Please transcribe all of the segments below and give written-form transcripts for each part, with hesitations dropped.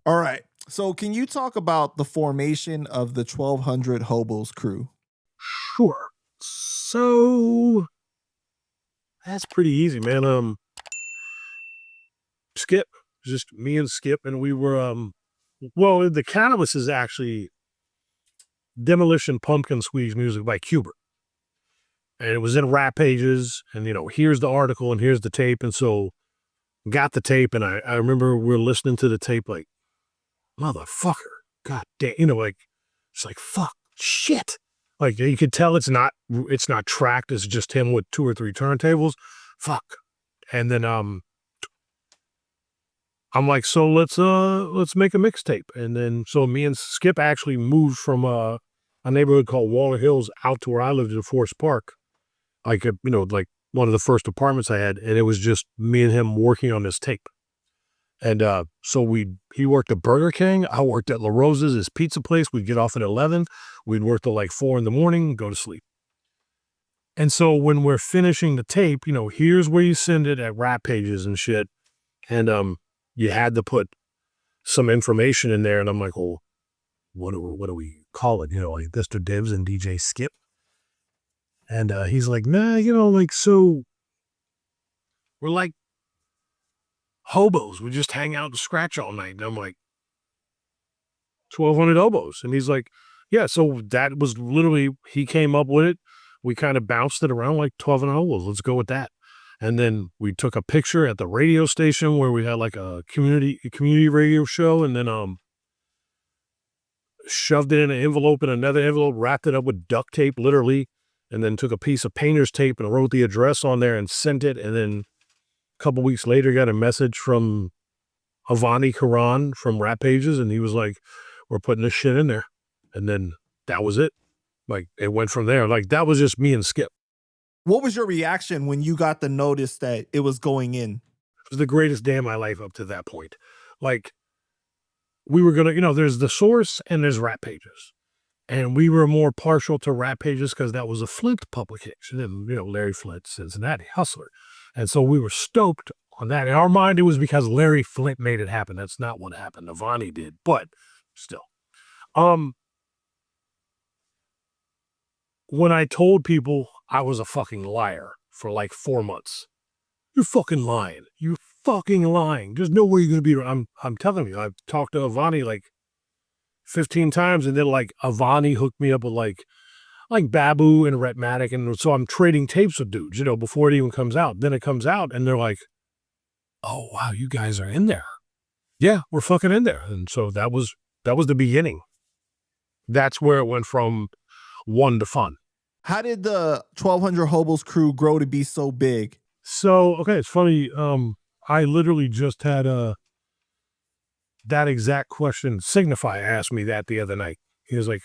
All right. So can you talk about the formation of the 1200 Hobos crew? Sure. So that's pretty easy, man. Skip, just me and Skip, and we were well, the catalyst is actually Demolition Pumpkin Squeeze music by Cuber. And it was in Rap Pages, and here's the article and here's the tape. And so got the tape, and I remember we were listening to the tape like, motherfucker, god damn, like it's like fuck shit. Like you could tell it's not tracked, it's just him with 2 or 3 turntables. Fuck. And then I'm like, so let's make a mixtape. And then so me and Skip actually moved from a neighborhood called Waller Hills out to where I lived in Forest Park. Like like one of the first apartments I had, and it was just me and him working on this tape. And so he worked at Burger King, I worked at La Rosa's, his pizza place. We'd get off at 11, we'd work till like 4 a.m, go to sleep. And so when we're finishing the tape, here's where you send it at Rap Pages and shit. And you had to put some information in there. And I'm like, well, what do we call it? Like Mr. Dibbs and DJ Skip. And he's like, nah, like, so we're like hobos. We just hang out and scratch all night. And I'm like, 1,200 hobos. And he's like, yeah. So that was literally, he came up with it. We kind of bounced it around like 1,200 hobos. Let's go with that. And then we took a picture at the radio station where we had like a community radio show, and then shoved it in an envelope, in another envelope, wrapped it up with duct tape, literally, and then took a piece of painter's tape and wrote the address on there and sent it. And then a couple weeks later, got a message from Avani Karan from Rap Pages, and he was like, we're putting this shit in there. And then that was it. Like, it went from there. Like, that was just me and Skip. What was your reaction when you got the notice that it was going in? It was the greatest day of my life up to that point. Like, we were going to, there's The Source and there's Rap Pages. And we were more partial to Rap Pages because that was a Flint publication. And, Larry Flint, Cincinnati Hustler. And so we were stoked on that. In our mind, it was because Larry Flint made it happen. That's not what happened. Avani did, but still. When I told people I was a fucking liar for like 4 months, you're fucking lying. You're fucking lying. There's no way you're going to be. I'm telling you, I've talked to Avani like 15 times, and then like Avani hooked me up with like Babu and Rhetmatic. And so I'm trading tapes with dudes, before it even comes out. Then it comes out and they're like, oh, wow, you guys are in there. Yeah, we're fucking in there. And so that was the beginning. That's where it went from one to fun. How did the 1,200 Hobos crew grow to be so big? So, okay, it's funny. I literally just had that exact question. Signify asked me that the other night. He was like,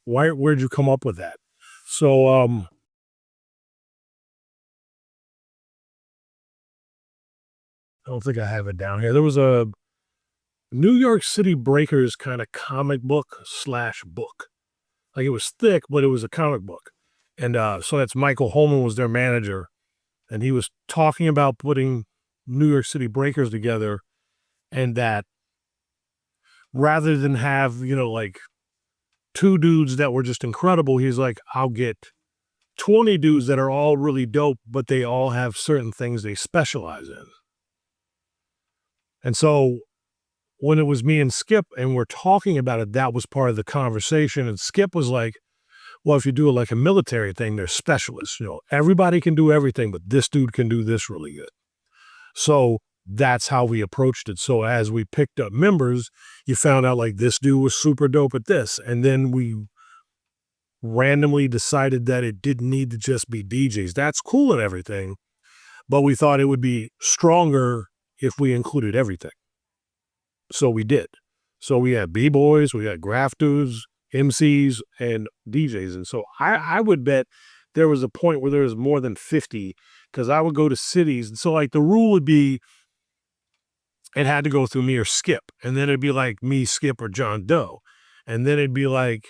where'd you come up with that? So, I don't think I have it down here. There was a New York City Breakers kind of comic book / book. Like, it was thick, but it was a comic book. And so that's Michael Holman was their manager. And he was talking about putting New York City Breakers together, and that rather than have, like 2 dudes that were just incredible, he's like, I'll get 20 dudes that are all really dope, but they all have certain things they specialize in. And so when it was me and Skip and we're talking about it, that was part of the conversation. And Skip was like, well, if you do it like a military thing, they're specialists. Everybody can do everything, but this dude can do this really good. So that's how we approached it. So as we picked up members, you found out like this dude was super dope at this. And then we randomly decided that it didn't need to just be DJs. That's cool and everything, but we thought it would be stronger if we included everything. So we did. So we had B-boys, we had grafters, MCs, and DJs. And so I would bet there was a point where there was more than 50, because I would go to cities. And so like the rule would be it had to go through me or Skip. And then it'd be like me, Skip, or John Doe. And then it'd be like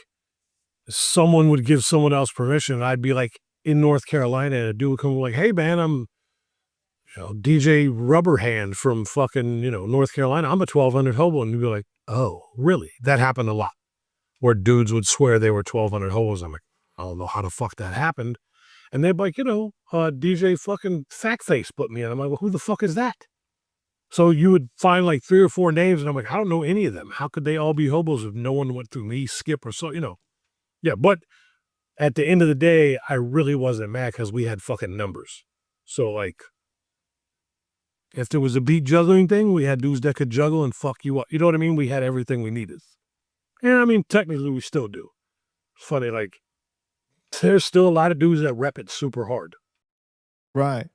someone would give someone else permission. And I'd be like in North Carolina, and a dude would come like, hey man, I'm DJ Rubberhand from fucking, North Carolina. I'm a 1200 hobo. And you'd be like, oh, really? That happened a lot. Where dudes would swear they were 1200 hobos. I'm like, I don't know how the fuck that happened. And they'd be like, DJ fucking Fact-Face put me in. I'm like, well, who the fuck is that? So you would find like 3 or 4 names, and I'm like, I don't know any of them. How could they all be hobos if no one went through me, Skip, or so, Yeah, but at the end of the day, I really wasn't mad because we had fucking numbers. So like, if there was a beat juggling thing, we had dudes that could juggle and fuck you up. You know what I mean? We had everything we needed. And I mean, technically we still do. It's funny, like, there's still a lot of dudes that rep it super hard. Right.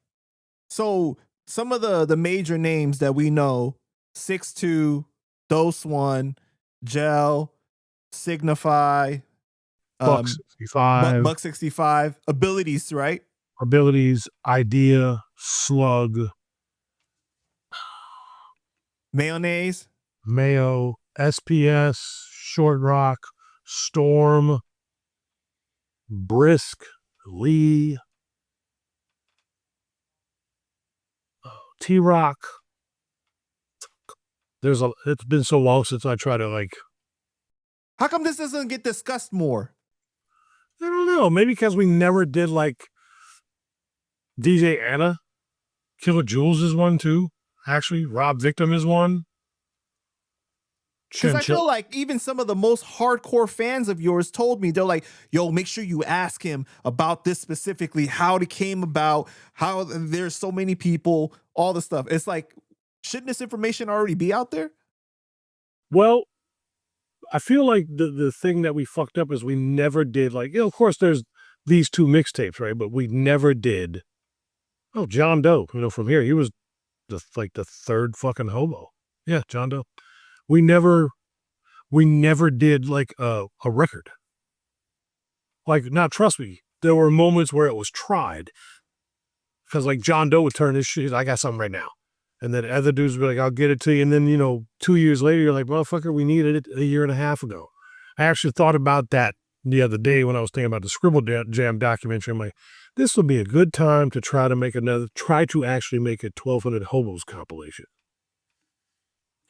So some of the major names that we know, 6'2", Dose One, Gel, Signify, Buck 65. Buck 65, abilities, right? Abilities, Idea, Slug, Mayonnaise, Mayo, SPS, Short Rock, Storm, Brisk, Lee, T-Rock. It's been so long since I try to like. How come this doesn't get discussed more? I don't know. Maybe because we never did like DJ Anna. Killer Jules is one too. Actually, Rob Victim is one. Because I feel like even some of the most hardcore fans of yours told me, they're like, yo, make sure you ask him about this specifically, how it came about, how there's so many people, all the stuff. It's like, shouldn't this information already be out there? Well, I feel like the thing that we fucked up is we never did like, of course there's these 2 mixtapes, right? But we never did. Oh, John Doe, from here, he was the 3rd fucking hobo. Yeah, John Doe. We never did like a record. Like, now trust me, there were moments where it was tried. Because like John Doe would turn his shit, I got something right now. And then other dudes would be like, I'll get it to you. And then, 2 years later, you're like, motherfucker, we needed it a year and a half ago. I actually thought about that the other day when I was thinking about the Scribble Jam documentary. I'm like, this would be a good time to try to actually make a 1200 Hobos compilation.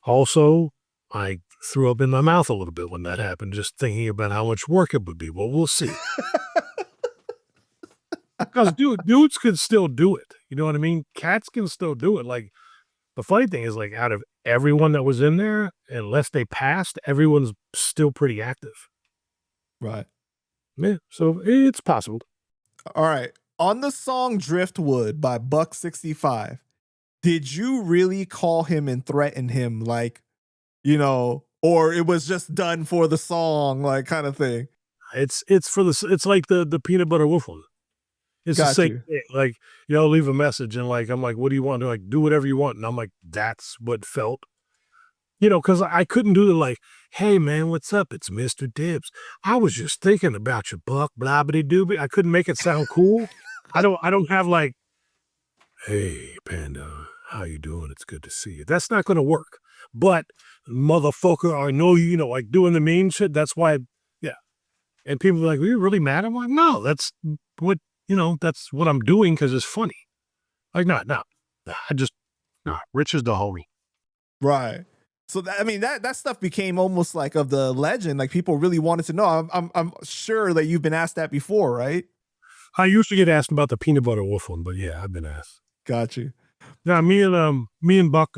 Also, I threw up in my mouth a little bit when that happened, just thinking about how much work it would be. Well, we'll see. Because dudes could still do it. You know what I mean? Cats can still do it. Like, the funny thing is, like, out of everyone that was in there, unless they passed, everyone's still pretty active. Right. Yeah, so it's possible. All right. On the song Driftwood by Buck 65, did you really call him and threaten him, like, or it was just done for the song, like, kind of thing? It's like the peanut butter waffle. It's the same thing. Like, leave a message and like, I'm like, what do you want? They're like, do whatever you want. And I'm like, that's what felt, because I couldn't do the like, hey man, what's up? It's Mr. Dibbs. I was just thinking about you, Buck, blah, bitty doobie. I couldn't make it sound cool. I don't have like, hey Panda, how you doing? It's good to see you. That's not going to work. But motherfucker, I know like doing the mean shit. That's why, yeah. And people are like, were you really mad? I'm like, no, that's what, that's what I'm doing because it's funny. Like, no, Rich is the homie. Right. So that stuff became almost like of the legend. Like, people really wanted to know. I'm sure that you've been asked that before, right? I usually get asked about the peanut butter waffle, but yeah, I've been asked. Got you. Yeah, me and Buck,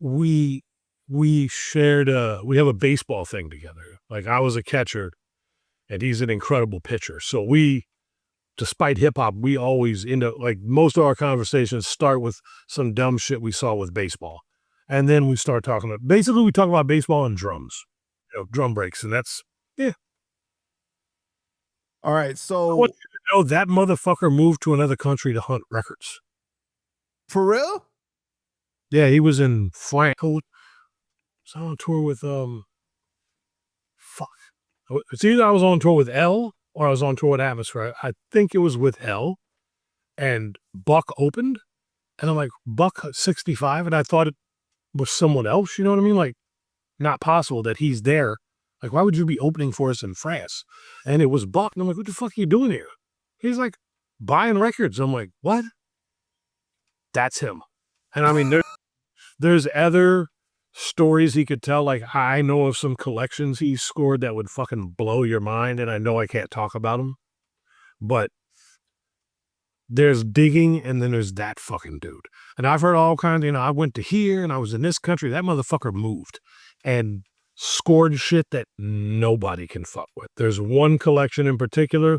we shared we have a baseball thing together. Like, I was a catcher and he's an incredible pitcher. So despite hip hop, we always end up like most of our conversations start with some dumb shit we saw with baseball. And then we start talking about, basically we talk about baseball and drums, drum breaks. And that's, yeah. All right. So I want you to know that motherfucker moved to another country to hunt records. For real? Yeah, he was in France. I was on tour with fuck. It's either I was on tour with L or I was on tour with Atmosphere. I think it was with L, and Buck opened, and I'm like, Buck 65, and I thought it was someone else. You know what I mean? Like, not possible that he's there. Like, why would you be opening for us in France? And it was Buck, and I'm like, what the fuck are you doing here? He's like, buying records. I'm like, what? That's him. And I mean, there's other stories he could tell. Like, I know of some collections he scored that would fucking blow your mind, and I know I can't talk about them. But there's digging, and then there's that fucking dude. And I've heard all kinds, I went to here, and I was in this country. That motherfucker moved and scored shit that nobody can fuck with. There's one collection in particular.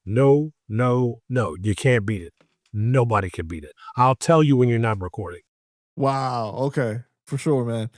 No, you can't beat it. Nobody can beat it. I'll tell you when you're not recording. Wow. Okay. For sure, man.